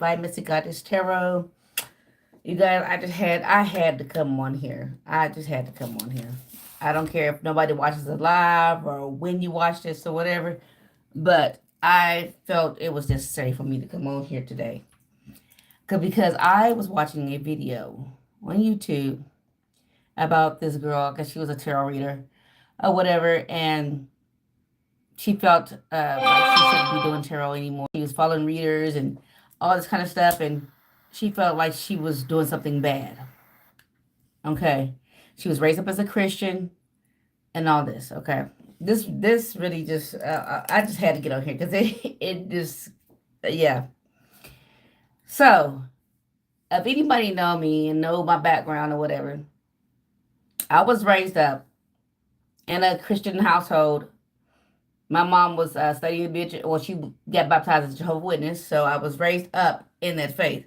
by Missy Goddess Tarot. You guys, I had to come on here. I just had to come on here. I don't care if nobody watches it live or when you watch this or whatever, but I felt it was necessary for me to come on here today. Because I was watching a video on YouTube about this girl, because she was a tarot reader or whatever, and she felt like she shouldn't be doing tarot anymore. She was following readers and all this kind of stuff, and she felt like she was doing something bad. Okay, she was raised up as a Christian and all this. Okay, this really just I just had to get on here because it just yeah. So if anybody know me and know my background or whatever, I was raised up in a Christian household. My mom was studying to be well, she got baptized as a Jehovah's Witness, so I was raised up in that faith.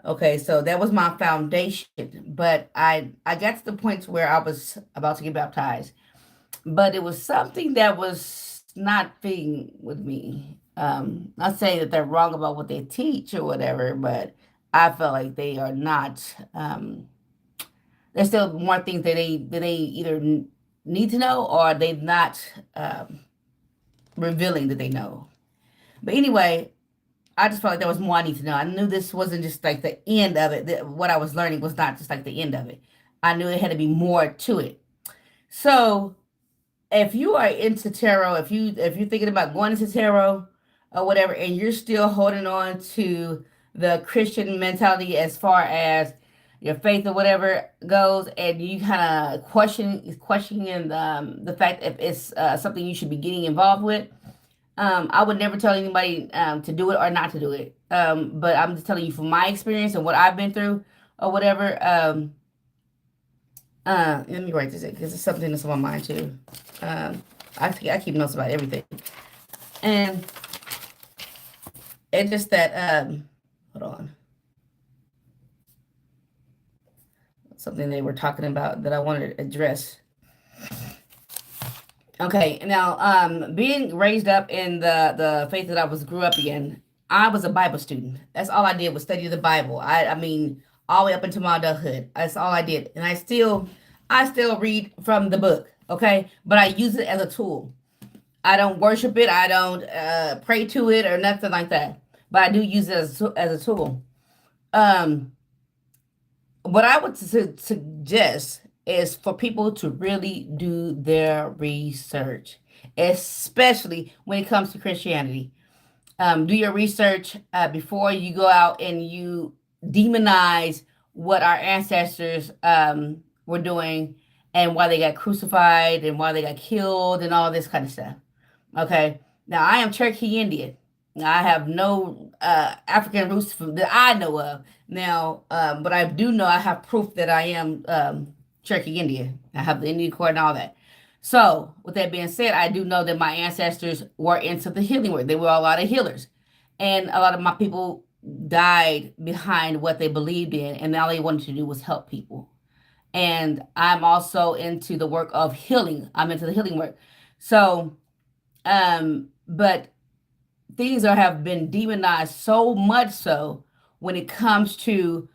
Okay, so that was my foundation. But I got to the point where I was about to get baptized, but it was something that was not fitting with me. Not saying that they're wrong about what they teach or whatever, but I felt like they are not. There's still more things that they either need to know or they not revealing that they know. But anyway, I just felt like there was more I need to know. I knew this wasn't just like the end of it. That what I was learning was not just like the end of it. I knew it had to be more to it. So if you are into tarot, if you're thinking about going into tarot or whatever, and you're still holding on to the Christian mentality as far as your faith or whatever goes, and you kind of questioning the fact if it's something you should be getting involved with, I would never tell anybody to do it or not to do it. But I'm just telling you from my experience and what I've been through or whatever. Let me write this in because it's something that's on my mind too. I keep notes about everything, and it's just that. Hold on. Something they were talking about that I wanted to address. Okay, now being raised up in the faith that I was grew up in, I was a Bible student. That's all I did was study the Bible. I mean all the way up into my adulthood. That's all I did, and I still read from the book. Okay, but I use it as a tool. I don't worship it. I don't pray to it or nothing like that. But I do use it as a tool. Um, what I would suggest is for people to really do their research, especially when it comes to Christianity. Do your research before you go out and you demonize what our ancestors were doing and why they got crucified and why they got killed and all this kind of stuff. Okay. Now I am Cherokee Indian. I have no African roots that I know of. Now, but I do know I have proof that I am Cherokee Indian. I have the Indian cord and all that. So, with that being said, I do know that my ancestors were into the healing work. They were a lot of healers. And a lot of my people died behind what they believed in, and all they wanted to do was help people. And I'm also into the work of healing. I'm into the healing work. So, but things have been demonized so much so when it comes to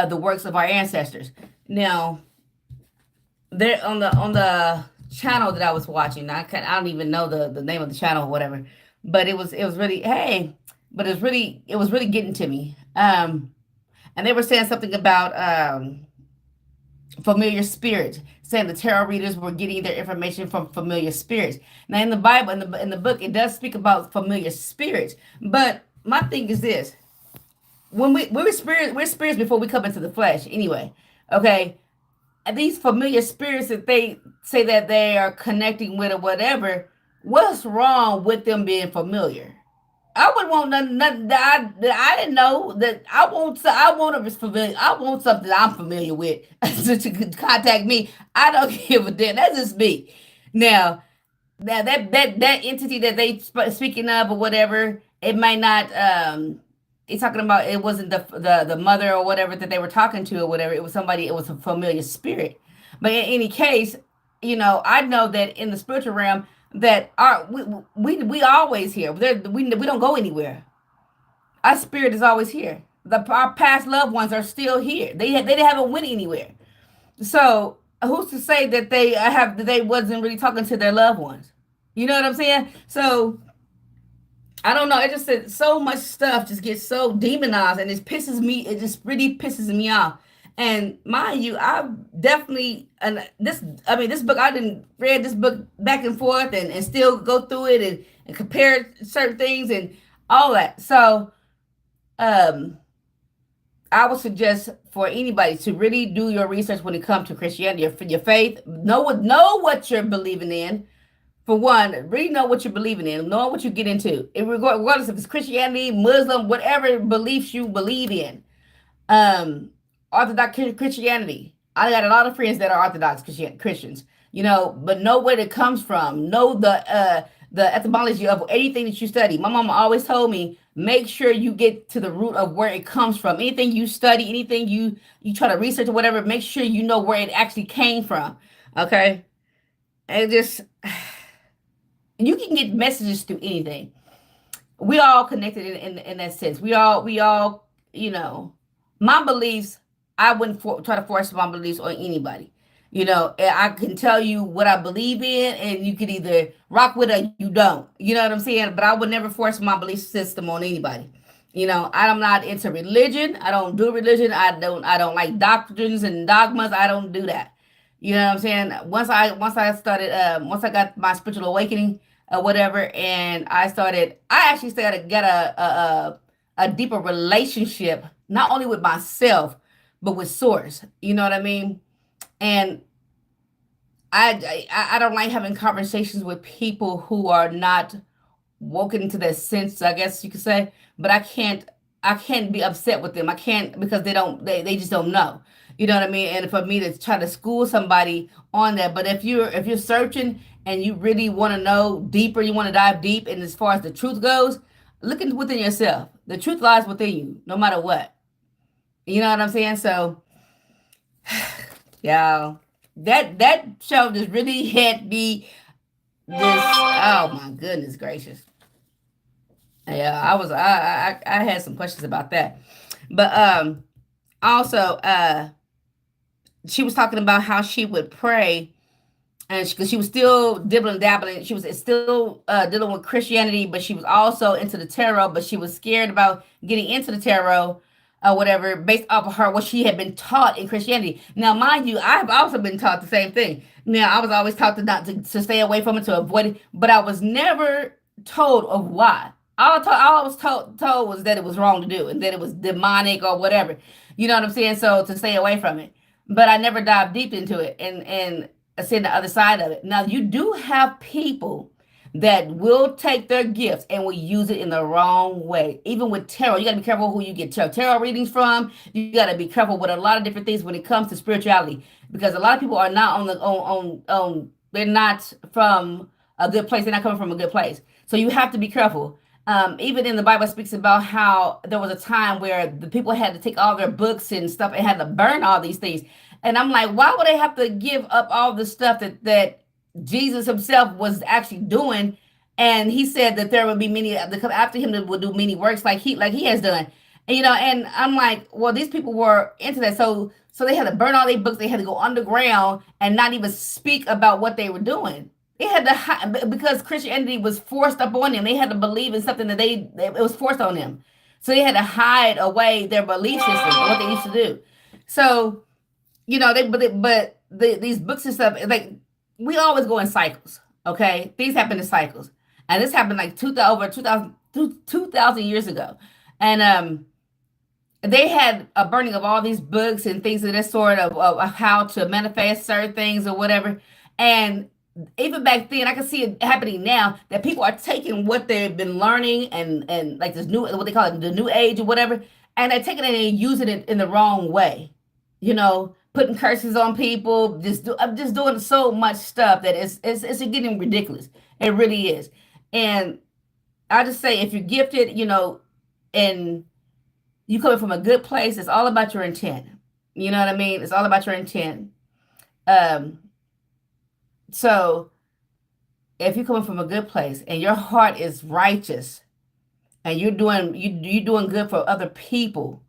the works of our ancestors. Now, there on the channel that I was watching, I don't even know the name of the channel or whatever, but it was really hey, but it was really getting to me. And they were saying something about familiar spirits, saying the tarot readers were getting their information from familiar spirits. Now in the Bible, in the book, it does speak about familiar spirits. But my thing is this: when we're spirits before we come into the flesh, anyway. Okay, and these familiar spirits that they say that they are connecting with or whatever, what's wrong with them being familiar? I wouldn't want nothing that I didn't know that I want to be familiar. I want something I'm familiar with to contact me. I don't give a damn. That's just me. Now, that entity that they speaking of or whatever, it might not. It's talking about it wasn't the mother or whatever that they were talking to or whatever. It was somebody. It was a familiar spirit. But in any case, I know that in the spiritual realm that we always here. We don't go anywhere. Our spirit is always here. Our past loved ones are still here. They haven't went anywhere. So who's to say that they wasn't really talking to their loved ones? You know what I'm saying? So I don't know. It just said so much stuff just gets so demonized, and it pisses me. It just really pisses me off. And mind you, I definitely and this. I mean, this book I didn't read this book back and forth, and still go through it and compare certain things and all that. So um, I would suggest for anybody to really do your research when it comes to Christianity, your faith. Know what you're believing in, for one, really know what you're believing in, know what you get into. Regardless if it's Christianity, Muslim, whatever beliefs you believe in. Um, Orthodox Christianity. I got a lot of friends that are Orthodox Christians, but know where it comes from. Know the etymology of anything that you study. My mama always told me, make sure you get to the root of where it comes from. Anything you study, anything you try to research or whatever, make sure you know where it actually came from. Okay? And just you can get messages through anything. We all connected in that sense. We all, my beliefs. I wouldn't try to force my beliefs on anybody. I can tell you what I believe in, and you could either rock with it or you don't. You know what I'm saying? But I would never force my belief system on anybody. I'm not into religion. I don't do religion. I don't like doctrines and dogmas. I don't do that. You know what I'm saying? Once I got my spiritual awakening or whatever, and I actually started get a deeper relationship, not only with myself, but with source. You know what I mean? And I don't like having conversations with people who are not woken into that sense, I guess you could say. But I can't be upset with them. I can't, because they just don't know. You know what I mean? And for me to try to school somebody on that. But if you're searching and you really want to know deeper, you want to dive deep, and as far as the truth goes, looking within yourself. The truth lies within you, no matter what. You know what I'm saying? So yeah, that show just really hit me. This, oh my goodness gracious. Yeah, I had some questions about that. But also she was talking about how she would pray, and because she was still dibbling dabbling, she was still dealing with Christianity, but she was also into the tarot, but she was scared about getting into the tarot or whatever, based off of her what she had been taught in Christianity. Now, mind you, I've also been taught the same thing. Now, I was always taught to stay away from it, to avoid it, but I was never told of why. All I was told was that it was wrong to do, and that it was demonic or whatever. You know what I'm saying? So to stay away from it. But I never dived deep into it, and I see the other side of it. Now, you do have people that will take their gifts and will use it in the wrong way. Even with tarot, you got to be careful who you get tarot readings from. You got to be careful with a lot of different things when it comes to spirituality, because a lot of people are not they're not from a good place. They're not coming from a good place. So you have to be careful. Even in the Bible speaks about how there was a time where the people had to take all their books and stuff and had to burn all these things. And I'm like, why would they have to give up all the stuff that Jesus himself was actually doing? And he said that there would be many that come after him that would do many works like he has done. And I'm like, well, these people were into that. So they had to burn all their books. They had to go underground and not even speak about what they were doing. They had to hide, because Christianity was forced up on them. They had to believe in something that it was forced on them. So they had to hide away their belief system and what they used to do. So these books and stuff, like, we always go in cycles. Okay, things happen in cycles, and this happened like over 2,000 years ago, and they had a burning of all these books and things of this sort of how to manifest certain things or whatever. And even back then, I can see it happening now, that people are taking what they've been learning and like this new, what they call it, the new age or whatever, and they're taking it and using it in the wrong way. Putting curses on people, I'm just doing so much stuff that it's getting ridiculous. It really is. And I just say, if you're gifted, and you coming from a good place, it's all about your intent. You know what I mean? It's all about your intent. Um, so if you're coming from a good place and your heart is righteous, and you're doing good for other people,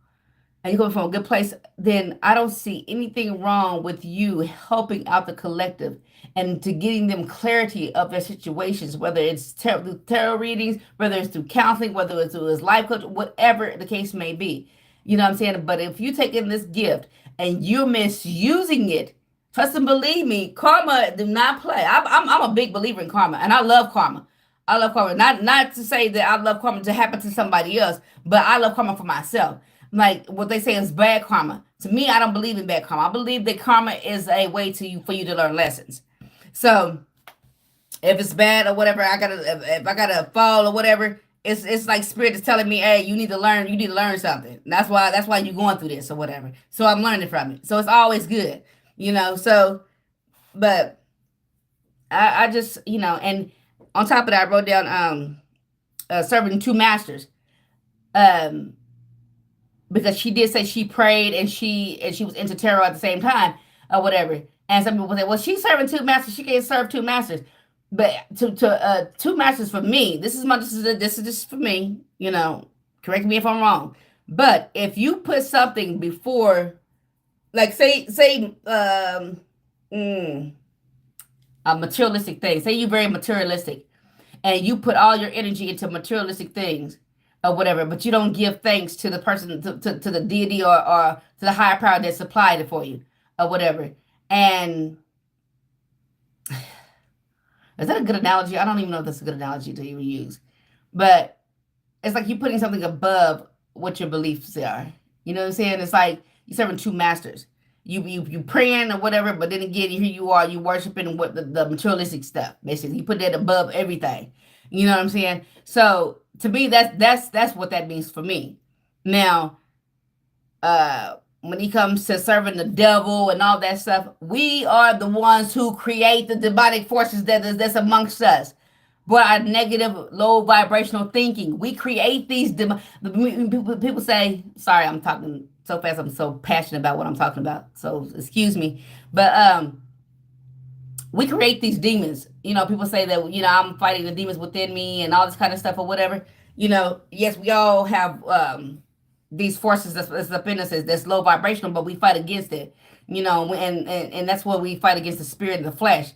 and you're coming from a good place, then I don't see anything wrong with you helping out the collective and to getting them clarity of their situations, whether it's through tarot readings, whether it's through counseling, whether it's through his life coach, whatever the case may be. You know what I'm saying? But if you take in this gift and you're misusing it, trust and believe me, karma do not play. I'm a big believer in karma, and I love karma. I love karma. Not to say that I love karma to happen to somebody else, but I love karma for myself. Like what they say is bad karma. To me, I don't believe in bad karma. I believe that karma is a way to you for you to learn lessons. So if it's bad or whatever, if I gotta fall or whatever, it's like spirit is telling me, hey, you need to learn something. And that's why you're going through this or whatever. So I'm learning from it. So it's always good, you know. So but I just and on top of that, I wrote down serving two masters. Um because she did say she prayed and she was into tarot at the same time or whatever. And some people say, well, she's serving two masters. She can't serve two masters. But to two masters for me, this is just for me. Correct me if I'm wrong. But if you put something before, like say mm, a materialistic thing. Say you're very materialistic, and you put all your energy into materialistic things or whatever, but you don't give thanks to the person, to the deity, or to the higher power that supplied it for you or whatever. And is that a good analogy? I don't even know if that's a good analogy to even use. But it's like you putting something above what your beliefs are. You know what I'm saying? It's like you're serving two masters. You praying or whatever, but then again, here you are, you worshiping what the materialistic stuff. Basically, you put that above everything. You know what I'm saying? So to me, that's what that means for me. Now, when it comes to serving the devil and all that stuff, we are the ones who create the demonic forces that's amongst us. But our negative, low vibrational thinking, we create these. People say, sorry, I'm talking so fast. I'm so passionate about what I'm talking about. So excuse me, but we create these demons. People say that I'm fighting the demons within me and all this kind of stuff or whatever. Yes, we all have these forces that's up in us that's low vibrational, but we fight against it. And that's what we fight against, the spirit and the flesh.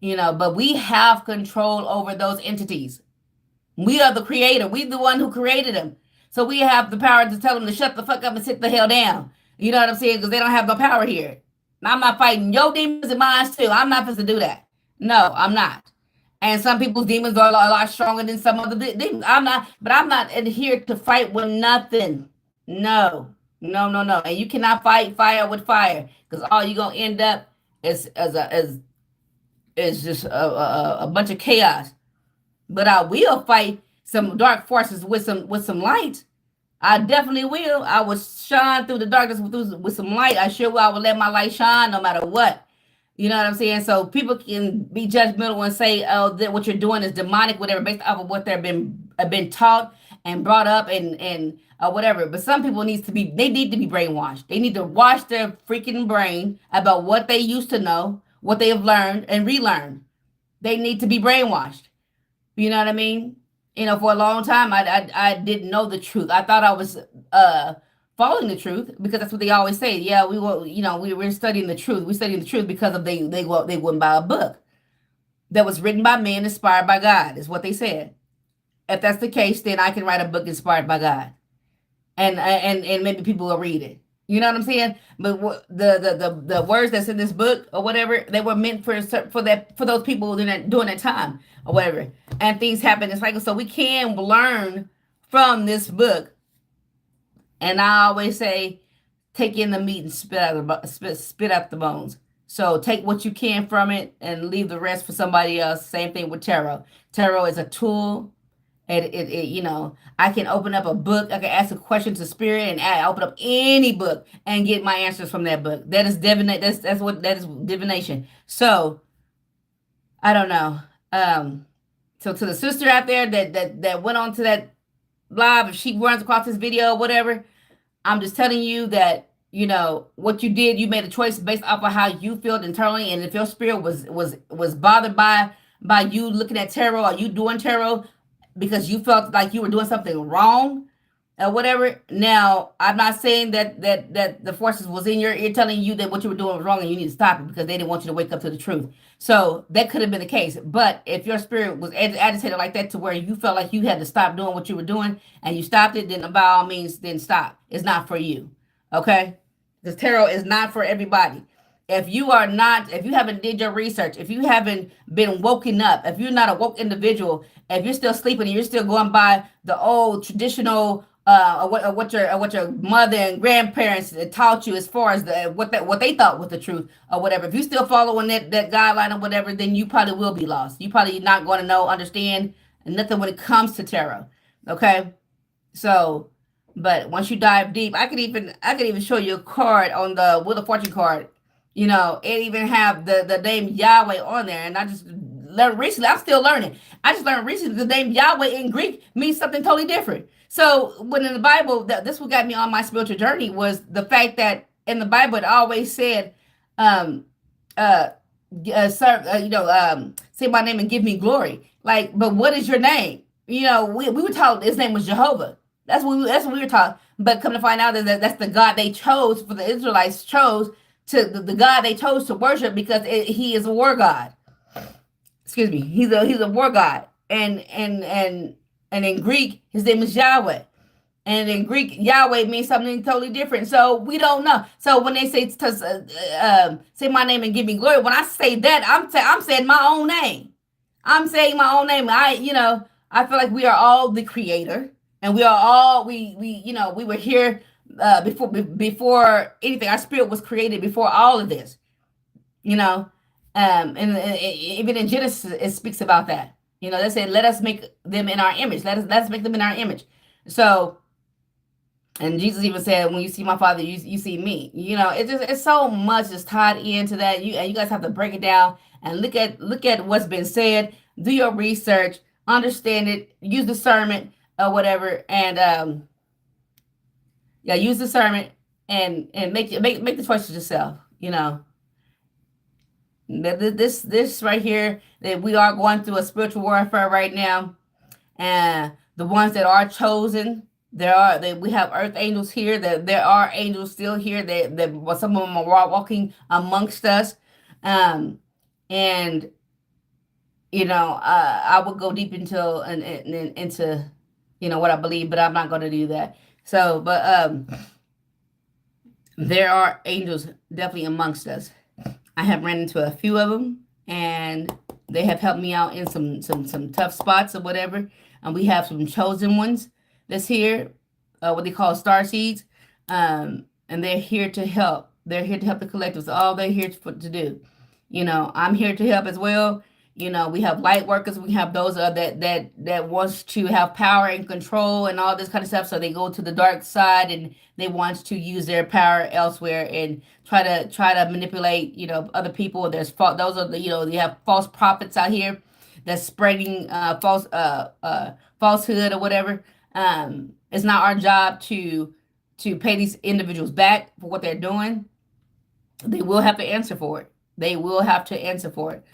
But we have control over those entities. We are the creator. We the one who created them. So we have the power to tell them to shut the fuck up and sit the hell down. You know what I'm saying? Because they don't have no power here. I'm not fighting your demons and mine too. I'm not supposed to do that. No, I'm not. And some people's demons are a lot stronger than some other demons. I'm not here to fight with nothing. No, no, no, no. And you cannot fight fire with fire, because all you're gonna end up is just a bunch of chaos. But I will fight some dark forces with some light. I definitely will. I will shine through the darkness with some light. I sure will. I will let my light shine no matter what. You know what I'm saying? So people can be judgmental and say, "Oh, that what you're doing is demonic," whatever, based off of what they've been taught and brought up and whatever. But some people they need to be brainwashed. They need to wash their freaking brain about what they used to know, what they have learned and relearned. They need to be brainwashed. You know what I mean? For a long time, I didn't know the truth. I thought I was following the truth, because that's what they always say. Yeah, we will. We're studying the truth. We're studying the truth because of they wouldn't buy a book that was written by men, inspired by God, is what they said. If that's the case, then I can write a book inspired by God, and maybe people will read it. You know what I'm saying? But the words that's in this book or whatever, they were meant for those people during that time or whatever. And things happen. It's like, so we can learn from this book. And I always say, take in the meat and spit out the bones. So take what you can from it and leave the rest for somebody else. Same thing with tarot. Tarot is a tool. I can open up a book. I can ask a question to spirit, and open up any book and get my answers from that book. That is divination. That is divination. So I don't know. So to the sister out there that went on to that live, if she runs across this video or whatever, I'm just telling you that what you did. You made a choice based off of how you feel internally, and if your spirit was bothered by you looking at tarot or you doing tarot, because you felt like you were doing something wrong or whatever. Now, I'm not saying that the forces was in your ear telling you that what you were doing was wrong and you need to stop it because they didn't want you to wake up to the truth. So that could have been the case. But if your spirit was agitated like that to where you felt like you had to stop doing what you were doing and you stopped it, then by all means, then stop. It's not for you. Okay? Because tarot is not for everybody. If you are not, if you haven't did your research, if you haven't been woken up, if you're not a woke individual, if you're still sleeping and you're still going by the old traditional what your mother and grandparents taught you as far as what they thought was the truth or whatever, if you still following that guideline or whatever, then you probably will be lost. You probably not going to know, understand nothing when it comes to tarot. Okay, so but once you dive deep, I could even show you a card on the Wheel of Fortune card. It even have the name Yahweh on there, and I just learned recently. I'm still learning. I just learned recently the name Yahweh in Greek means something totally different. So when in the Bible, this what got me on my spiritual journey was the fact that in the Bible it always said, um, uh, serve, say my name and give me glory. Like, but what is your name? We were taught his name was Jehovah. That's what we were taught. But come to find out that that's the God they chose for the Israelites chose to the God they chose to worship because he is a war god. Excuse me, he's a war god, and in Greek his name is Yahweh, and in Greek Yahweh means something totally different. So we don't know. So when they say my name and give me glory, when I say that, I'm saying my own name. I'm saying my own name. I feel like we are all the creator, and we are all we were here before anything. Our spirit was created before all of this. You know, and even in Genesis it speaks about that. They said, "Let us make them in our image. Let us make them in our image." So, and Jesus even said, "When you see my Father, you see me." It's so much is tied into that. You guys have to break it down and look at what's been said. Do your research, understand it, use discernment or whatever, and yeah, use discernment and make the choices yourself. This right here, that we are going through a spiritual warfare right now, and the ones that are chosen, we have earth angels here. That there are angels still here. That some of them are walking amongst us, and I would go deep into what I believe, but I'm not going to do that. So, but there are angels definitely amongst us. I have ran into a few of them, and they have helped me out in some tough spots or whatever. And we have some chosen ones that's here, what they call star seeds, and they're here to help. They're here to help the collectives. All they're here to do. I'm here to help as well. We have light workers. We have those that wants to have power and control and all this kind of stuff. So they go to the dark side and they want to use their power elsewhere and try to manipulate other people. Those are you have false prophets out here that's spreading falsehood or whatever. It's not our job to pay these individuals back for what they're doing. They will have to answer for it. They will have to answer for it.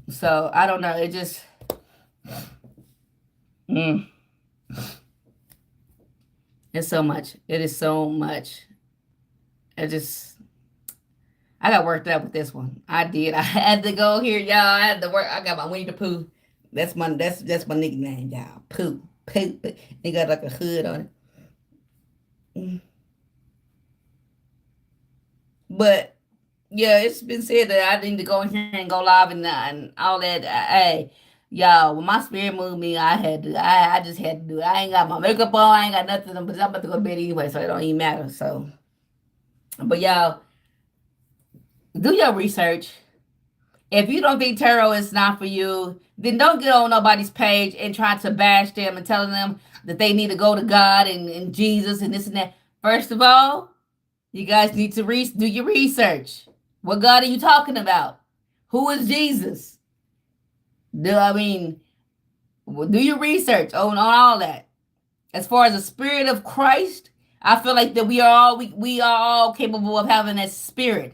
So I don't know. It just, it's so much. It is so much. I got worked up with this one. I did. I had to go here, y'all. I had to work. I got my Winnie the Pooh. That's my nickname, y'all. Pooh. Pooh. It got like a hood on it. But yeah, it's been said that I need to go in here and go live and all that. Hey, y'all, when my spirit moved me, I just had to do it. I ain't got my makeup on, I ain't got nothing, but I'm about to go to bed anyway, so it don't even matter. So, but y'all, do your research. If you don't think tarot is not for you, then don't get on nobody's page and try to bash them and telling them that they need to go to God and Jesus and this and that. First of all, you guys need to do your research. What God are you talking about? Who is Jesus? Do your research on all that. As far as the spirit of Christ, I feel like that we are all capable of having that spirit.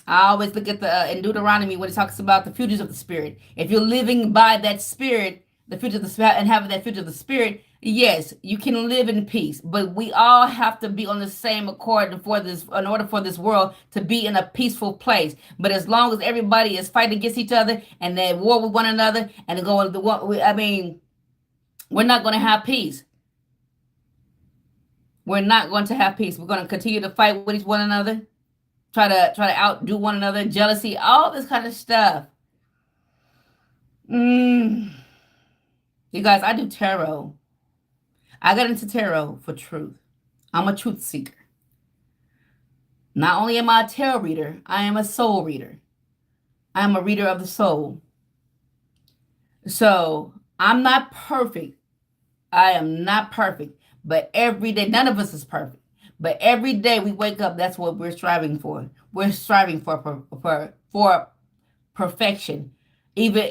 I always look at the in Deuteronomy when it talks about the fruits of the spirit. If you're living by that spirit, the fruit of the spirit, and having that fruit of the spirit, yes, you can live in peace. But we all have to be on the same accord for this, in order for this world to be in a peaceful place. But as long as everybody is fighting against each other and they war with one another and going the one, I mean, we're not going to have peace. We're not going to have peace. We're going to continue to fight with one another, try to outdo one another, jealousy, all this kind of stuff. Mm. You guys, I do tarot. I got into tarot for truth. I'm a truth seeker. Not only am I a tarot reader, I am a soul reader. I am a reader of the soul. So I'm not perfect. I am not perfect. But every day, none of us is perfect. But every day we wake up, that's what we're striving for. We're striving for perfection. Even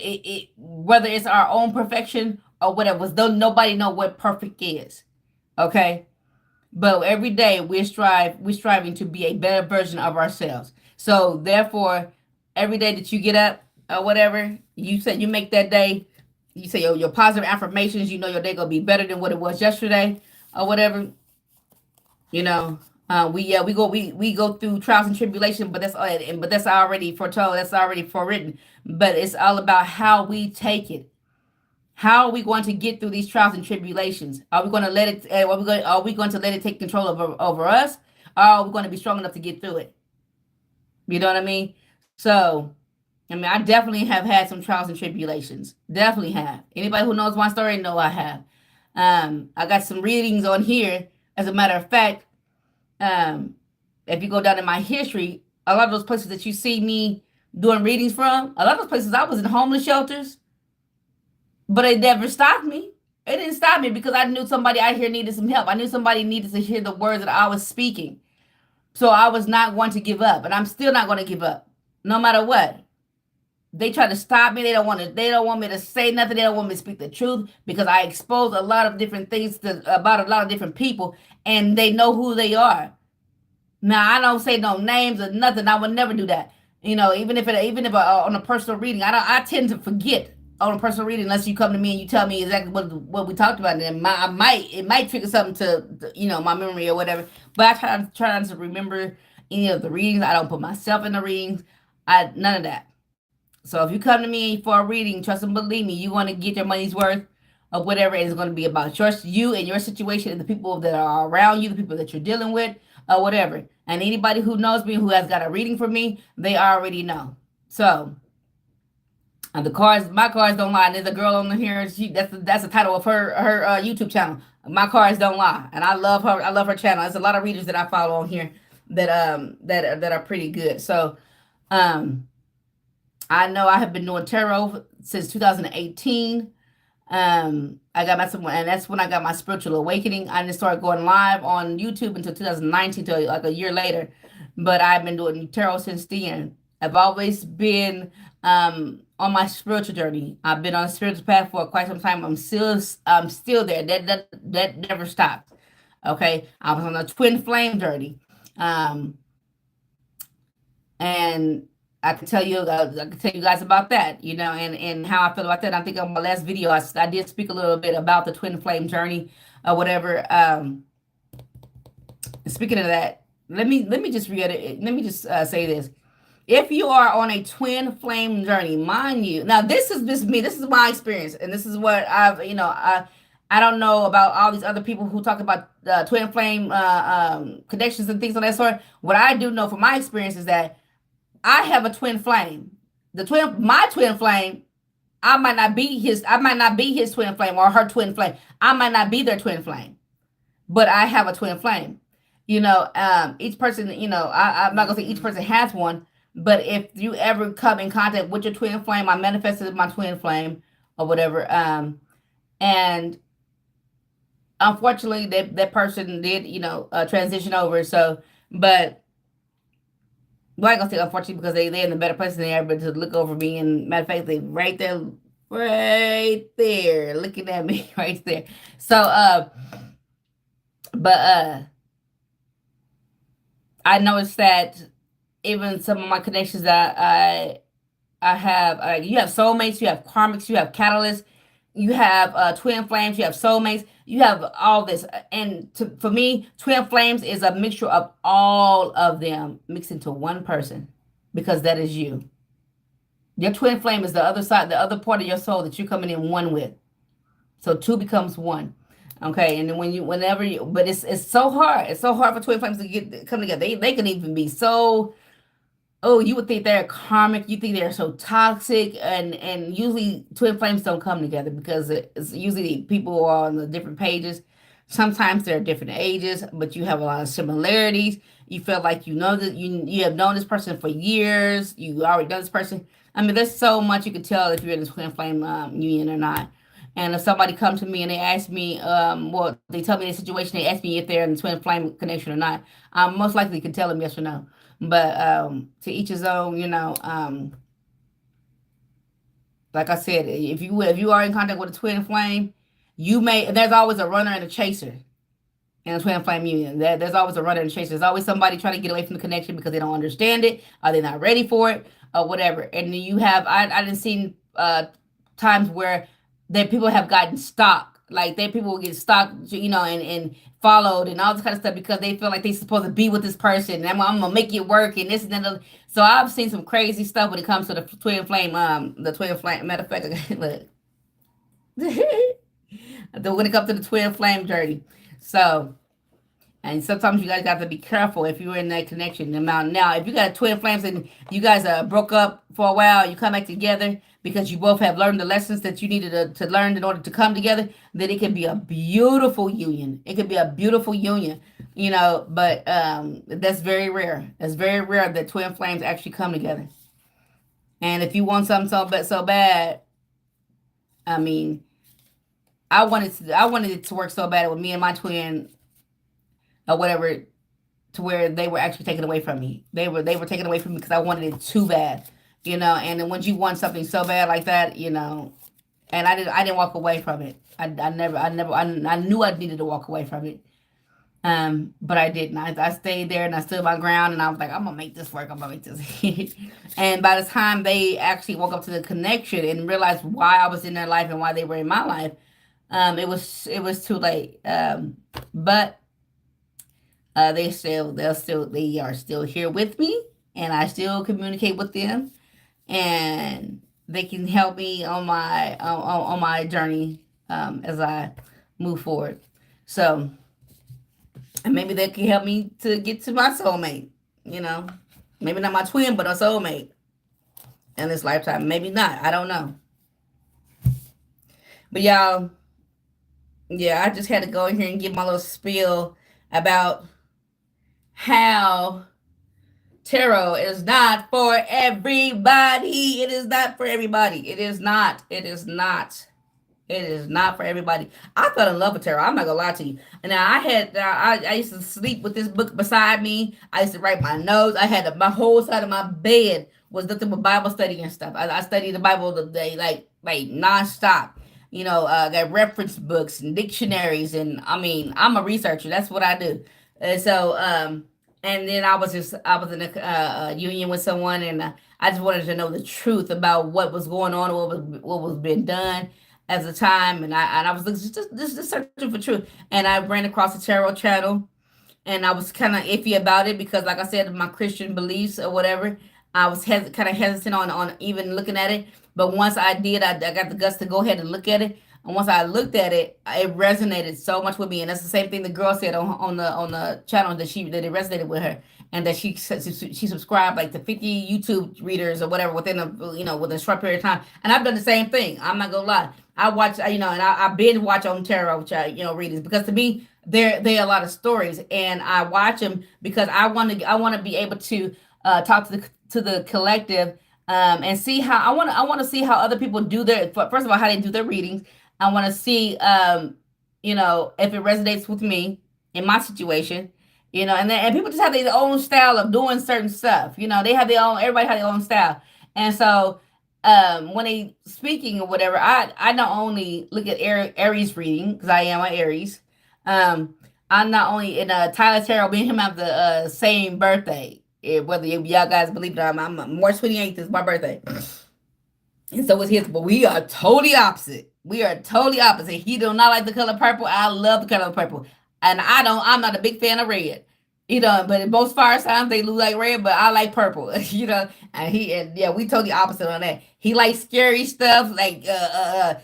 whether it's our own perfection or whatever. Though nobody know what perfect is. Okay? But every day we're striving to be a better version of ourselves. So therefore, every day that you get up or whatever, you say you make that day, you say your positive affirmations, you know your day gonna be better than what it was yesterday or whatever. You know, we go through trials and tribulation, but that's already foretold, that's already forewritten. But it's all about how we take it. How are we going to get through these trials and tribulations? Are we going to let it? Are we going to let it take control over us? Or are we going to be strong enough to get through it? You know what I mean? So, I mean, I definitely have had some trials and tribulations. Definitely have. Anybody who knows my story know I have. I got some readings on here. As a matter of fact, um, if you go down in my history, a lot of those places that you see me doing readings from, a lot of those places I was in homeless shelters. But it never stopped me. It didn't stop me because I knew somebody out here needed some help. I knew somebody needed to hear the words that I was speaking. So I was not going to give up, and I'm still not going to give up, no matter what. They try to stop me. They don't want to. They don't want me to say nothing. They don't want me to speak the truth because I expose a lot of different things about a lot of different people, and they know who they are. Now I don't say no names or nothing. I would never do that. You know, even if on a personal reading, I tend to forget on a personal reading unless you come to me and you tell me exactly what we talked about, and it might trigger something to my memory or whatever. But I try not to remember any of the readings. I don't put myself in the readings. I none of that. So if you come to me for a reading, trust and believe me, you want to get your money's worth of whatever it is going to be about you and your situation and the people that are around you, the people that you're dealing with, or whatever. And anybody who knows me, who has got a reading for me, they already know. So my cards don't lie. And there's a girl on here. That's the title of her YouTube channel. My cards don't lie, and I love her. I love her channel. There's a lot of readers that I follow on here that are pretty good. So um I know I have been doing tarot since 2018. I got and that's when I got my spiritual awakening. I didn't start going live on YouTube until 2019, till like a year later. But I've been doing tarot since then. I've always been on my spiritual journey. I've been on a spiritual path for quite some time. I'm still there. That never stopped. Okay, I was on a twin flame journey. Um, and I can tell you guys about that, and how I feel about that. I think on my last video, I did speak a little bit about the twin flame journey or whatever. Speaking of that, let me just reiterate. Let me just say this: if you are on a twin flame journey, mind you, now this is just me. This is my experience, and this is what I don't know about all these other people who talk about twin flame connections and things of that sort. What I do know from my experience is that I have a twin flame. My twin flame, I might not be his twin flame or her twin flame. I might not be their twin flame, but I have a twin flame. Each person, I'm not gonna say each person has one, but if you ever come in contact with your twin flame, I manifested my twin flame or whatever. And unfortunately, that person did, transition over. So, but well, I ain't gonna say unfortunately because they're in a better place than they are, but to look over me, and matter of fact, they right there, looking at me right there. So but I noticed that even some of my connections that I have, you have soulmates, you have karmics, you have catalysts, you have twin flames, you have soulmates, you have all this. And for me, twin flames is a mixture of all of them mixed into one person, because that is you. Your twin flame is the other side, the other part of your soul that you're coming in one with. So two becomes one. Okay, and then whenever you, but it's so hard. It's so hard for twin flames to come together. They can even be so, oh, you would think they're karmic. You think they're so toxic, and usually twin flames don't come together because it's usually people who are on the different pages. Sometimes they're different ages, but you have a lot of similarities. You feel like you know that you have known this person for years. You already know this person. I mean, there's so much you can tell if you're in a twin flame union or not. And if somebody comes to me and they ask me, well, they tell me the situation, they ask me if they're in the twin flame connection or not, I most likely can tell them yes or no. But to each his own, like I said, if you are in contact with a twin flame, there's always a runner and a chaser in a twin flame union. There's always a runner and a chaser. There's always somebody trying to get away from the connection because they don't understand it, or they're not ready for it, or whatever. And then you have I didn't seen times where that people have gotten stuck. Like they people will get stuck, and followed and all this kind of stuff because they feel like they're supposed to be with this person. And I'm gonna make it work and this and that. So I've seen some crazy stuff when it comes to the twin flame. The twin flame. Matter of fact, look, when it comes to the twin flame journey. So, and sometimes you guys got to be careful if you're in that connection amount. Now, if you got twin flames and you guys broke up for a while, you come back together because you both have learned the lessons that you needed to learn in order to come together, then it can be a beautiful union. It could be a beautiful union, but that's very rare. It's very rare that twin flames actually come together. And if you want something so bad, I mean, I wanted it to work so bad with me and my twin or whatever, to where they were actually taken away from me. They were taken away from me because I wanted it too bad, And then once you want something so bad like that, and I didn't walk away from it. I knew I needed to walk away from it. But I didn't. I stayed there and I stood my ground and I was like, I'm gonna make this work. I'm gonna make this. And by the time they actually woke up to the connection and realized why I was in their life and why they were in my life, it was too late. But they are still here with me, and I still communicate with them, and they can help me on my journey as I move forward. So, and maybe they can help me to get to my soulmate. Maybe not my twin, but a soulmate in this lifetime. Maybe not. I don't know. But y'all, yeah, I just had to go in here and give my little spiel about how tarot is not for everybody. It is not for everybody. It is not. It is not. It is not for everybody. I fell in love with tarot. I'm not gonna lie to you. And now I used to sleep with this book beside me. I used to write my notes. I had my whole side of my bed was nothing but Bible study and stuff. I studied the Bible the day like nonstop. Got reference books and dictionaries, and I mean, I'm a researcher. That's what I do. And so, and then I was in a union with someone, and I just wanted to know the truth about what was going on, what was being done at the time, and I was just searching for truth, and I ran across the tarot channel, and I was kind of iffy about it because, like I said, my Christian beliefs or whatever, I was kind of hesitant on even looking at it. But once I did, I got the guts to go ahead and look at it. And once I looked at it, it resonated so much with me. And that's the same thing the girl said on the channel that it resonated with her, and that she subscribed like to 50 YouTube readers or whatever within a short period of time. And I've done the same thing. I'm not gonna lie. I watch and I binge watch on tarot readings because to me there are a lot of stories, and I watch them because I want to be able to talk to the collective, and see how I want to see how other people do first of all, how they do their readings. I want to see if it resonates with me in my situation, and people just have their own style of doing certain stuff. They have their own. Everybody has their own style, and so when they speaking or whatever, I not only look at Aries reading because I am an Aries. I'm not only in Tyler Tarot, me and him have the same birthday. Whether y'all guys believe it or not, I'm March 28th is my birthday. And so is his, but we are totally opposite. We are totally opposite. He do not like the color purple. I love the color purple. And I'm not a big fan of red. But most fire signs they look like red, but I like purple. And yeah, we totally opposite on that. He likes scary stuff, like the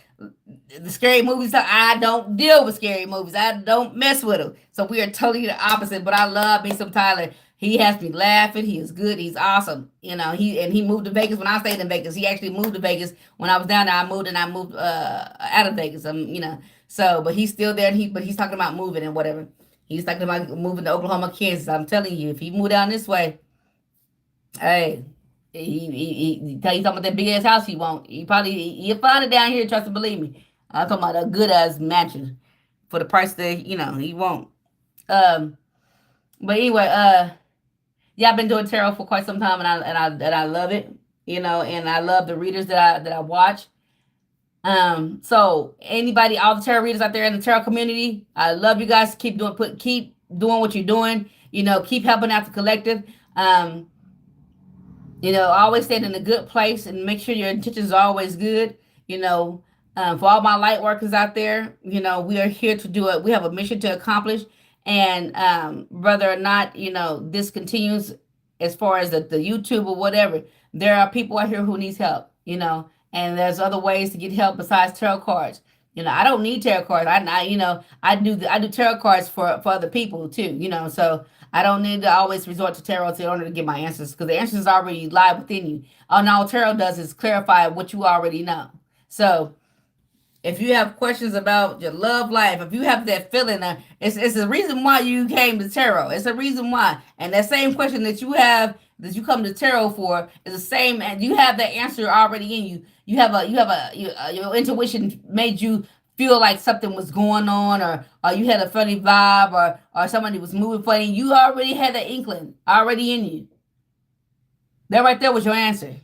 scary movies. I don't deal with scary movies. I don't mess with them. So we are totally the opposite. But I love me some Tyler. He has me laughing. He is good. He's awesome. He moved to Vegas when I stayed in Vegas. He actually moved to Vegas when I was down there. I moved out of Vegas. So but he's still there. But he's talking about moving and whatever. He's talking about moving to Oklahoma, Kansas. I'm telling you, if he moved down this way, hey, he tell you talking about that big ass house he won't. He'll find it down here. Trust and believe me. I'm talking about a good ass mansion for the price that he won't. Um, but anyway, yeah, I've been doing tarot for quite some time, and I love it. And I love the readers that I watch. So anybody, all the tarot readers out there in the tarot community, I love you guys. Keep doing what you're doing. Keep helping out the collective. Always stay in a good place and make sure your intentions are always good. For all my light workers out there, we are here to do it. We have a mission to accomplish, and whether or not this continues as far as the YouTube or whatever, there are people out here who needs help. And there's other ways to get help besides tarot cards. I don't need tarot cards. I do tarot cards for other people too. So I don't need to always resort to tarot in order to get my answers, because the answers already lie within you. All tarot does is clarify what you already know. So if you have questions about your love life, if you have that feeling, it's a reason why you came to tarot. It's a reason why. And that same question that you come to tarot for is the same, and you have that answer already in you. Your intuition made you feel like something was going on, or you had a funny vibe, or somebody was moving funny. You already had that inkling already in you. That right there was your answer.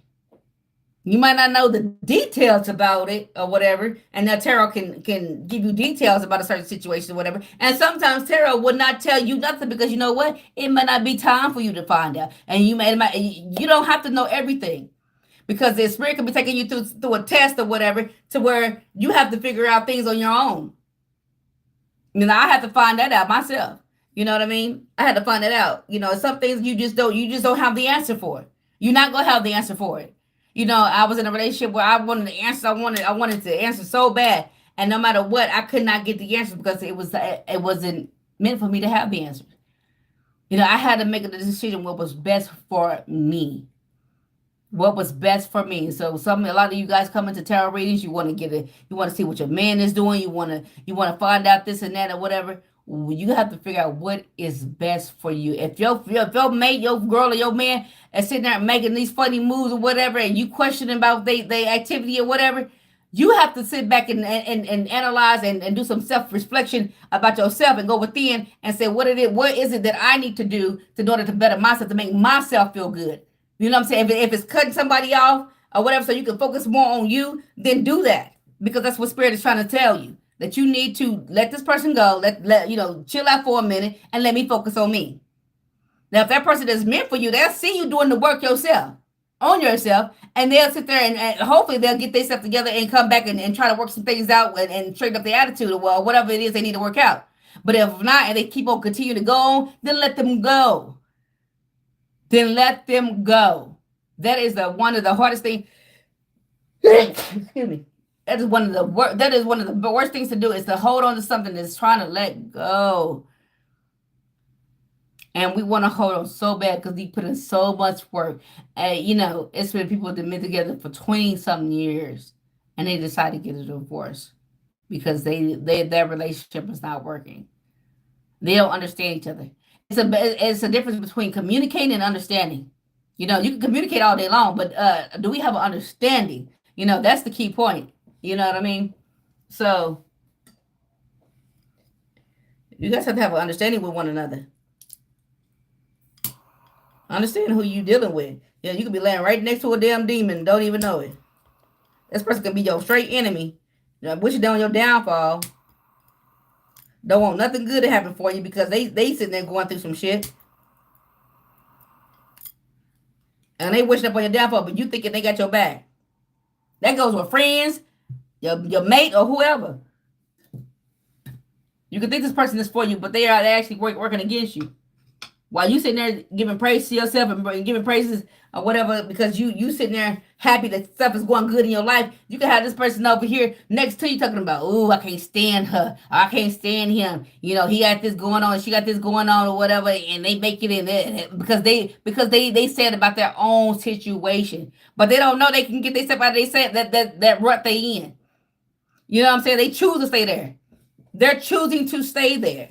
You might not know the details about it or whatever, and that tarot can give you details about a certain situation or whatever. And sometimes tarot would not tell you nothing, because you know what? It might not be time for you to find out, and you don't have to know everything, because the spirit can be taking you through a test or whatever, to where you have to figure out things on your own. I had to find that out myself. You know what I mean? I had to find that out. Some things you just don't have the answer for. You're not gonna have the answer for it. I was in a relationship where I wanted the answer. I wanted to answer so bad, and no matter what, I could not get the answer, because it wasn't meant for me to have the answer. I had to make a decision what was best for me. What was best for me. So a lot of you guys come into tarot readings, you want to see what your man is doing. You want to find out this and that or whatever. You have to figure out what is best for you. If your mate, your girl, or your man is sitting there making these funny moves or whatever, and you questioning about their activity or whatever, you have to sit back and analyze and do some self-reflection about yourself, and go within and say, what is it that I need to do in order to better myself, to make myself feel good. You know what I'm saying? If it's cutting somebody off or whatever, so you can focus more on you, then do that, because that's what Spirit is trying to tell you. That you need to let this person go, chill out for a minute, and let me focus on me. Now, if that person is meant for you, they'll see you doing the work on yourself, and they'll sit there and hopefully they'll get themselves together and come back and try to work some things out and straighten up their attitude, or whatever it is they need to work out. But if not, and they keep on continue to go on, then let them go. That is one of the hardest things. Excuse me. That is one of the worst things to do, is to hold on to something that's trying to let go. And we want to hold on so bad because we put in so much work. It's been people that have been together for 20-something years, and they decide to get a divorce because their relationship is not working. They don't understand each other. It's a difference between communicating and understanding. You can communicate all day long, but do we have an understanding? That's the key point. You know what I mean? So you guys have to have an understanding with one another. Understand who you dealing with. You could be laying right next to a damn demon and don't even know it. This person could be your straight enemy. Wishing down your downfall. Don't want nothing good to happen for you, because they sitting there going through some shit. and they wishing up on your downfall, but you thinking they got your back. That goes with friends, your mate, or whoever. You can think this person is for you, but they actually working against you. While you sitting there giving praise to yourself and giving praises or whatever, because you sitting there happy that stuff is going good in your life, you can have this person over here next to you talking about, oh, I can't stand her, or I can't stand him. You know, he got this going on, she got this going on, or whatever, and they make it in there because they said about their own situation, but they don't know they can get themselves out of they said that rut they in. You know what I'm saying? They choose to stay there. They're choosing to stay there.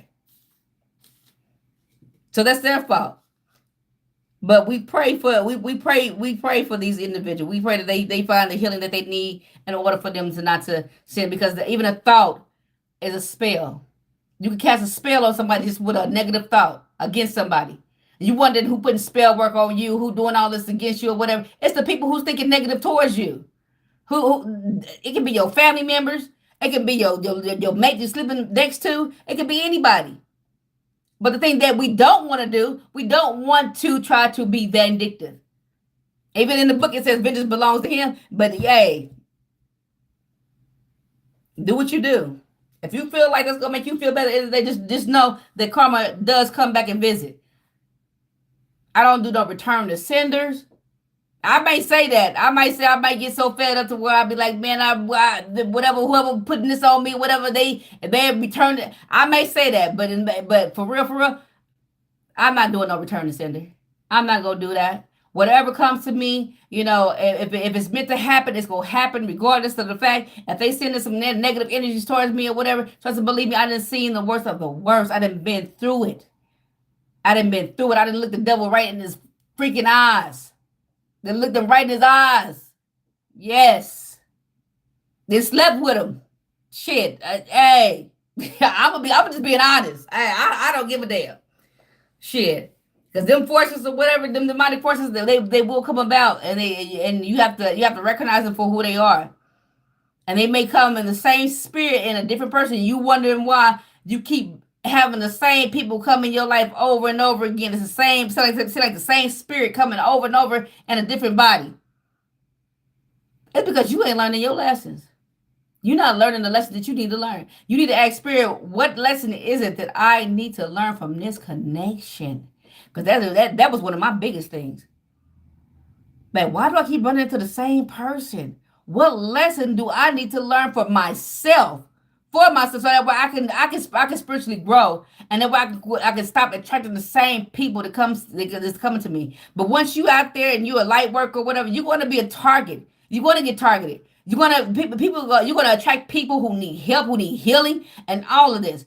So that's their fault. But we pray for we pray for these individuals. We pray that they find the healing that they need in order for them to not to sin, because even a thought is a spell. You can cast a spell on somebody just with a negative thought against somebody. You wondering who putting spell work on you, who doing all this against you or whatever. It's the people who's thinking negative towards you. Who it can be your family members, it can be your mate you're sleeping next to, it can be anybody. But the thing that we don't want to do, we don't want to try to be vindictive. Even in the book, it says vengeance belongs to him. But hey, do what you do. If you feel like that's gonna make you feel better, they just know that karma does come back and visit. I don't do no return to senders. I may say that. I might get so fed up to where I'll be like, man, whatever, whoever putting this on me, whatever they return it. I may say that, but for real, I'm not doing no return to sender. I'm not gonna do that. Whatever comes to me, if it's meant to happen, it's gonna happen regardless of the fact. If they send some negative energies towards me or whatever, trust and believe me, I done seen the worst of the worst. I done been through it. I done look the devil right in his freaking eyes. Then looked him right in his eyes. Yes. Then slept with him. Shit. Hey. I'm just being honest. I don't give a damn. Shit. Because them forces or whatever, them demonic forces, they will come about, and you have to recognize them for who they are. And they may come in the same spirit in a different person. You wondering why you keep having the same people come in your life over and over again. It's the same, it's like the same spirit coming over and over in a different body. It's because you ain't learning your lessons. You're not learning the lesson that you need to learn. You need to ask Spirit, what lesson is it that I need to learn from this connection? Because that was one of my biggest things. Man, why do I keep running into the same person? What lesson do I need to learn for myself? For myself, so that way I can spiritually grow, and that way I can stop attracting the same people that's coming to me. But once you out there and you a light worker or whatever, you're going to be a target. You're going to get targeted. You're going to attract people who need help, who need healing, and all of this.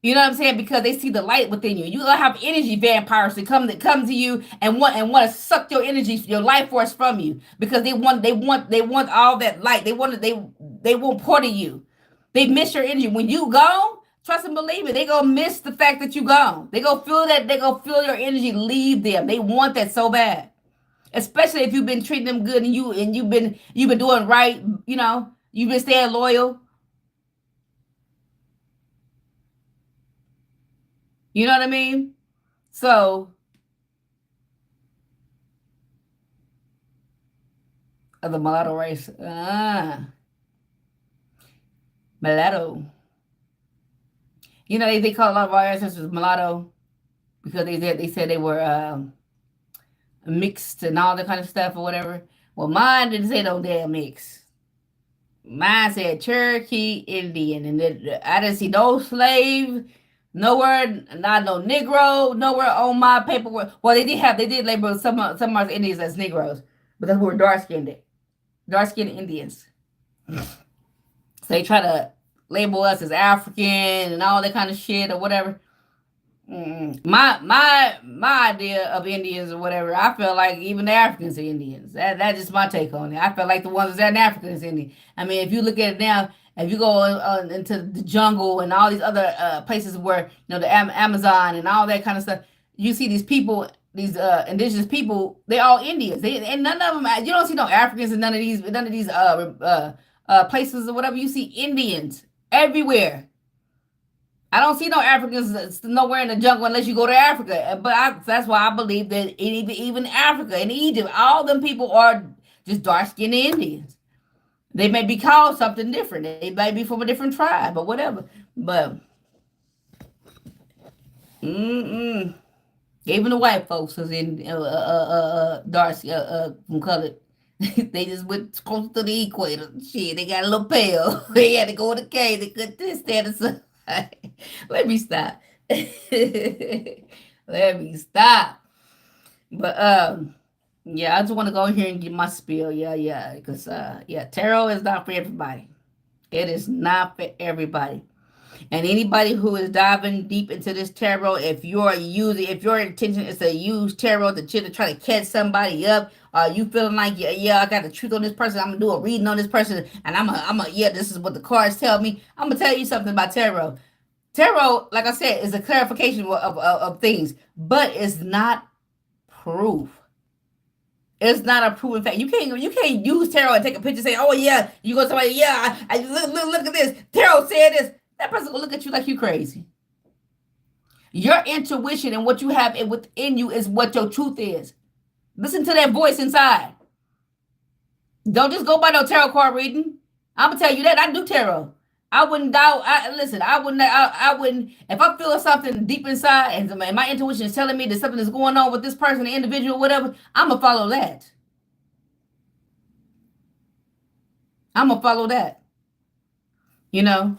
You know what I'm saying? Because they see the light within you. You're gonna have energy vampires that come to you and want to suck your energy, your life force from you, because they want all that light. They want part of you. They miss your energy. When you gone, trust and believe it, they gonna miss the fact that you gone. They gonna feel your energy leave them. They want that so bad. Especially if you've been treating them good and you've been doing right, you've been staying loyal. You know what I mean? So of the mulatto race. Mulatto. They call a lot of our ancestors mulatto because they said they were mixed and all that kind of stuff or whatever. Well, mine didn't say no damn mix. Mine said Cherokee Indian, and I didn't see no slave nowhere, not no Negro nowhere on my paperwork. Well, they did label some of our Indians as Negroes, but that's who were dark skinned Indians. So they try to label us as African and all that kind of shit or whatever. My idea of Indians or whatever, I feel like even the Africans are Indians. That's just my take on it. I feel like the ones that are Africans Indian. I mean, if you look at it now, if you go into the jungle and all these other places where the Amazon and all that kind of stuff, you see these people, these indigenous people, they're all Indians. And none of them, you don't see no Africans in none of these places or whatever. You see Indians everywhere. I don't see no Africans nowhere in the jungle unless you go to Africa. That's why I believe that even Africa and Egypt, all them people are just dark skinned Indians. They may be called something different. They may be from a different tribe or whatever. But mm-mm. Even the white folks was in dark from colored. They just went close to the equator. Shit, they got a little pale. They had to go in the cave. They couldn't stand the sun. Let me stop. Let me stop. But yeah, I just want to go here and get my spiel. Yeah, because yeah, tarot is not for everybody. It is not for everybody. And anybody who is diving deep into this tarot, if your intention is to use tarot to try to catch somebody up, you feeling like, yeah, I got the truth on this person, I'm gonna do a reading on this person, and yeah, this is what the cards tell me. I'm gonna tell you something about tarot. Tarot, like I said, is a clarification of things, but it's not proof. It's not a proven fact. You can't use tarot and take a picture and say, oh yeah, you go to somebody, yeah, look at this. Tarot said this. That person will look at you like you crazy. Your intuition and what you have within you is what your truth is. Listen to that voice inside. Don't just go by no tarot card reading. I'm gonna tell you that I do tarot. I wouldn't doubt. Listen. I wouldn't. If I feel something deep inside, and my intuition is telling me that something is going on with this person, the individual, whatever, I'm gonna follow that. I'm gonna follow that. You know.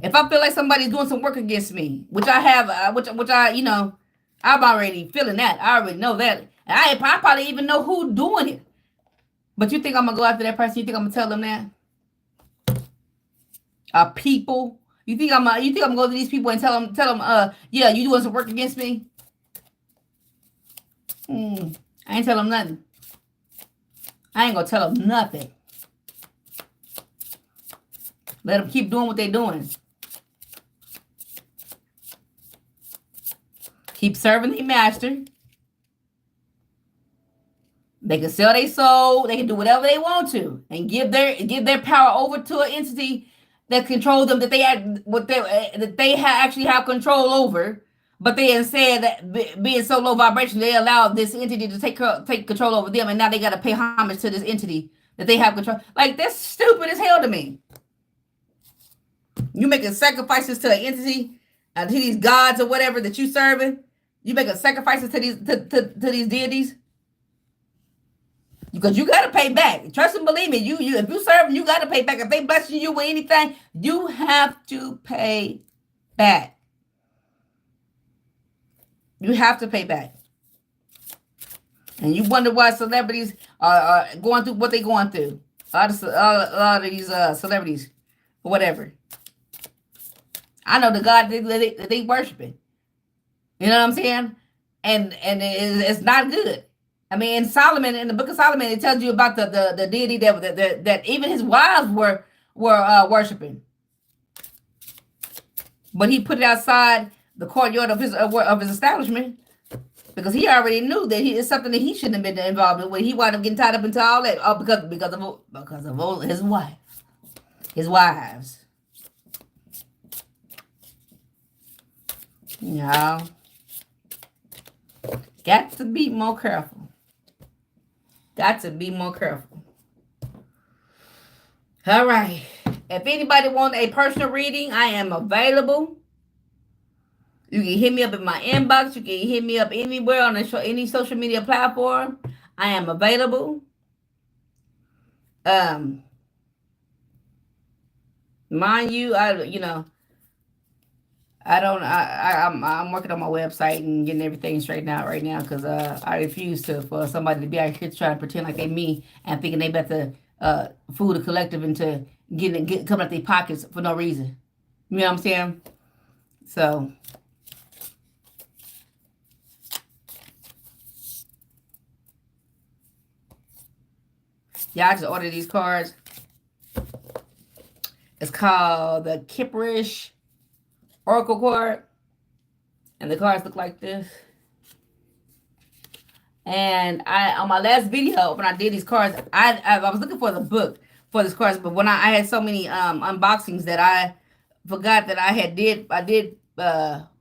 If I feel like somebody's doing some work against me, which I have, which I, I'm already feeling that. I already know that. And I probably even know who's doing it. But you think I'm gonna go after that person? You think I'm gonna tell them that? People. You think I'm gonna go to these people and tell them, yeah, you doing some work against me? I ain't tell them nothing. I ain't gonna tell them nothing. Let them keep doing what they're doing. Keep serving their master. They can sell their soul. They can do whatever they want to, and give their power over to an entity that controls them. That they actually have control over. But they instead that being so low vibration, they allow this entity to take control over them, and now they got to pay homage to this entity that they have control. Like, that's stupid as hell to me. You making sacrifices to an entity, to these gods or whatever that you serving. You making sacrifices to these deities because you got to pay back. Trust and believe me. You if you serve, you got to pay back. If they blessing you with anything, you have to pay back. You have to pay back. And you wonder why celebrities are going through what they're going through. A lot of these celebrities, or whatever. I know the God that they worshiping. You know what I'm saying? And it's not good. I mean, in the book of Solomon, it tells you about the deity that even his wives were worshiping. But he put it outside the courtyard of his establishment because he already knew that it's something that he shouldn't have been involved in. When he wound up getting tied up into all that, because of all his wives. You know, got to be more careful. Got to be more careful. All right. If anybody wants a personal reading, I am available. You can hit me up in my inbox. You can hit me up anywhere on any social media platform. I am available. Mind you, I'm working on my website and getting everything straightened out right now because I refuse for somebody to be out here trying to pretend like they me and thinking they better fool the collective into coming out their pockets for no reason. You know what I'm saying? So yeah, I just ordered these cards. It's called the Kipperish Oracle card, and the cards look like this. And on my last video when I did these cards, I was looking for the book for these cards, but when I had so many unboxings that forgot that I did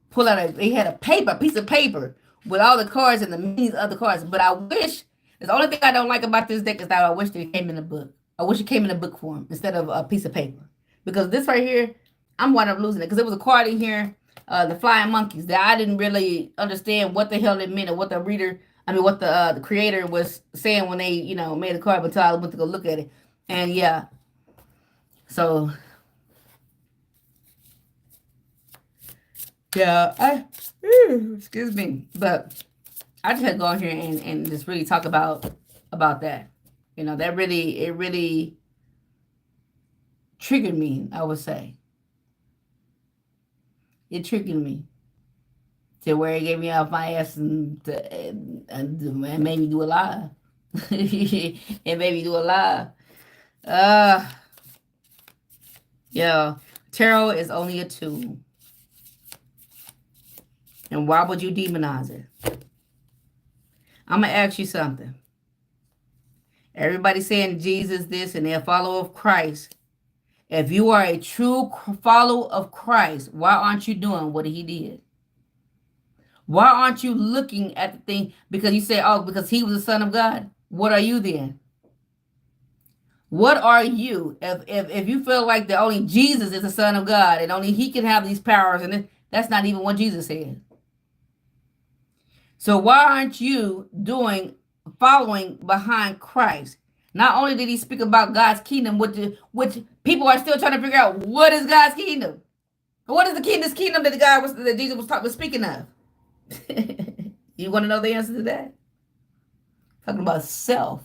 pull out they had a piece of paper with all the cards and the meanings of the cards. But I wish the only thing I don't like about this deck is that I wish it came in a book. I wish it came in a book form instead of a piece of paper. Because this right here, I'm wind up losing it. Because there was a card in here, the flying monkeys, that I didn't really understand what the hell it meant or what the reader, I mean, what the creator was saying when they, made the card until I went to go look at it. And yeah, so yeah, excuse me, but I just had to go on here and just really talk about that. That really it really triggered me. I would say it triggered me to where it gave me off my ass and made me do a lie. It made me do a lie. Uh, yeah, tarot is only a tool. And why would you demonize it? I'm going to ask you something. Everybody saying Jesus this and they're a follower of Christ. If you are a true follower of Christ, why aren't you doing what he did? Why aren't you looking at the thing? Because you say, oh, because he was the Son of God. What are you then? What are you? If you feel like that only Jesus is the Son of God and only he can have these powers, and that's not even what Jesus said. So why aren't you following behind Christ? Not only did he speak about God's kingdom, which people are still trying to figure out what is God's kingdom. What is this kingdom that Jesus was speaking of? You want to know the answer to that? Talking about self.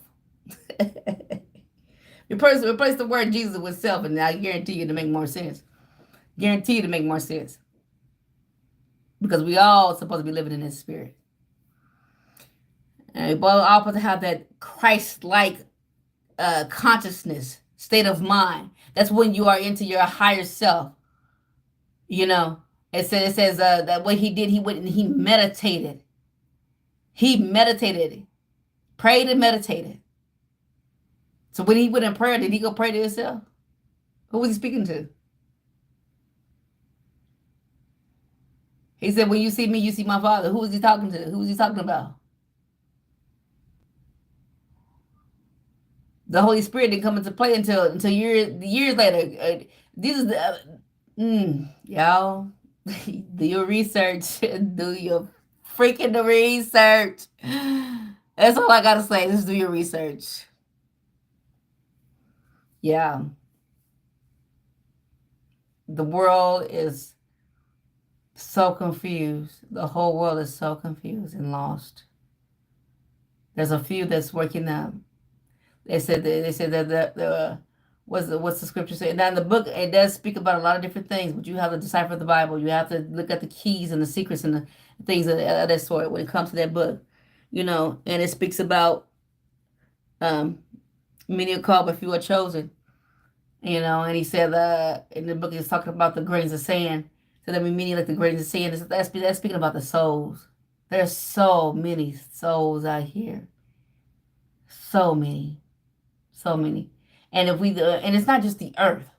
Replace the word Jesus with self, and I guarantee you to make more sense. Guarantee you to make more sense. Because we all supposed to be living in this spirit. And we all supposed to have that Christ-like consciousness, state of mind. That's when you are into your higher self. It says that what he did, he went and he meditated. He meditated, prayed and meditated. So when he went in prayer, did he go pray to himself? Who was he speaking to? He said, when you see me, you see my Father. Who was he talking to? Who was he talking about? The Holy Spirit didn't come into play until years later. This is y'all do your research. Do your freaking research. That's all I gotta say. Just do your research. Yeah. The world is so confused. The whole world is so confused and lost. There's a few that's working up. They said that the what's the scripture say? Now in the book it does speak about a lot of different things, but you have to decipher the Bible. You have to look at the keys and the secrets and the things of that sort when it comes to that book. And it speaks about many are called, but few are chosen. And he said in the book he's talking about the grains of sand. So that many like the grains of sand. That's speaking about the souls. There's so many souls out here. So many. So many. And and it's not just the earth.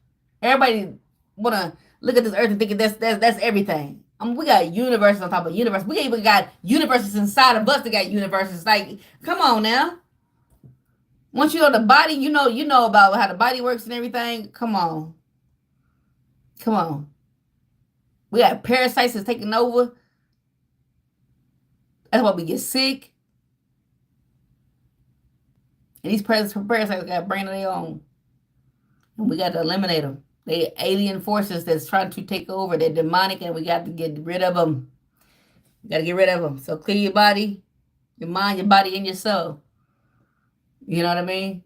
Everybody wanna look at this earth and think that's everything. We got universes on top of universe. We even got universes inside of us that got universes. Like, come on now. Once you know the body, you know about how the body works and everything. Come on. We got parasites that's taking over. That's why we get sick. And these parasites got a brain of their own. And we got to eliminate them. They alien forces that's trying to take over. They're demonic, and we got to get rid of them. We got to get rid of them. So clear your body, your mind, your body, and your soul. You know what I mean?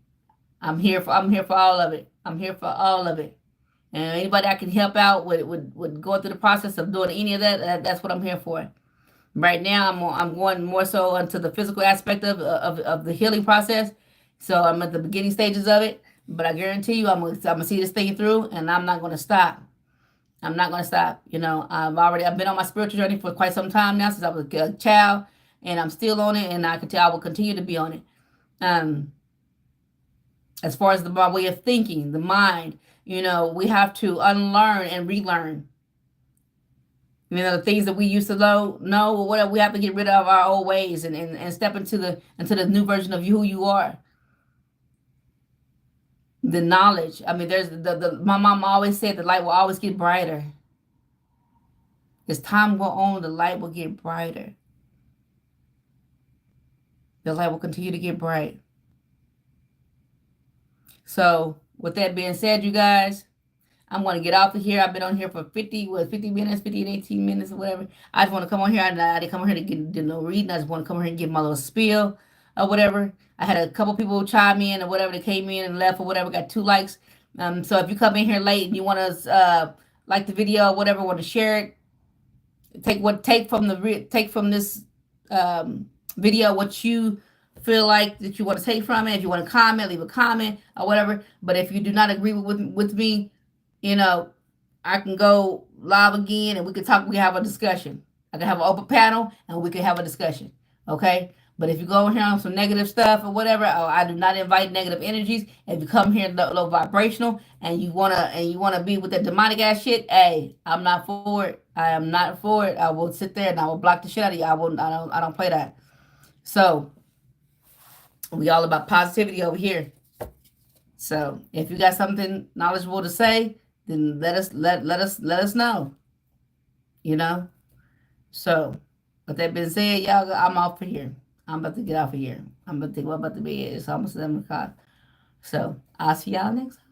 I'm here for all of it. I'm here for all of it. And anybody I can help out with going through the process of doing any of that, that's what I'm here for. Right now, I'm going more so into the physical aspect of the healing process. So I'm at the beginning stages of it. But I guarantee you, I'm gonna see this thing through, and I'm not gonna stop. I'm not gonna stop. I've been on my spiritual journey for quite some time now, since I was a child, and I'm still on it, and I will continue to be on it. As far as my way of thinking, the mind, we have to unlearn and relearn. The things that we used to know or whatever, we have to get rid of our old ways and step into the new version of who you are. The knowledge. I mean, there's my mom always said the light will always get brighter. As time go on, the light will get brighter. The light will continue to get bright. So, with that being said, you guys, I'm going to get off of here. I've been on here for 50 minutes, 50 and 18 minutes or whatever. I just want to come on here. I didn't come on here to do no reading. I just want to come on here and give my little spiel or whatever. I had a couple people chime in or whatever. They came in and left or whatever. Got 2 likes. So if you come in here late and you want to like the video or whatever, want to share it, take from this video what you feel like that you want to take from it. If you want to comment, leave a comment or whatever. But if you do not agree with me, I can go live again and we can talk. We can have a discussion. I can have an open panel and we can have a discussion. Okay. But if you go in here on some negative stuff or whatever, I do not invite negative energies. If you come here low vibrational and you wanna be with that demonic ass shit, hey, I'm not for it. I am not for it. I will sit there and I will block the shit out of you. I don't play that. So we all about positivity over here. So if you got something knowledgeable to say, then let us know. So with that being said, y'all, I'm off of here. I'm about to get off of here. I'm about to be. It's almost 7 o'clock. So I'll see y'all next time.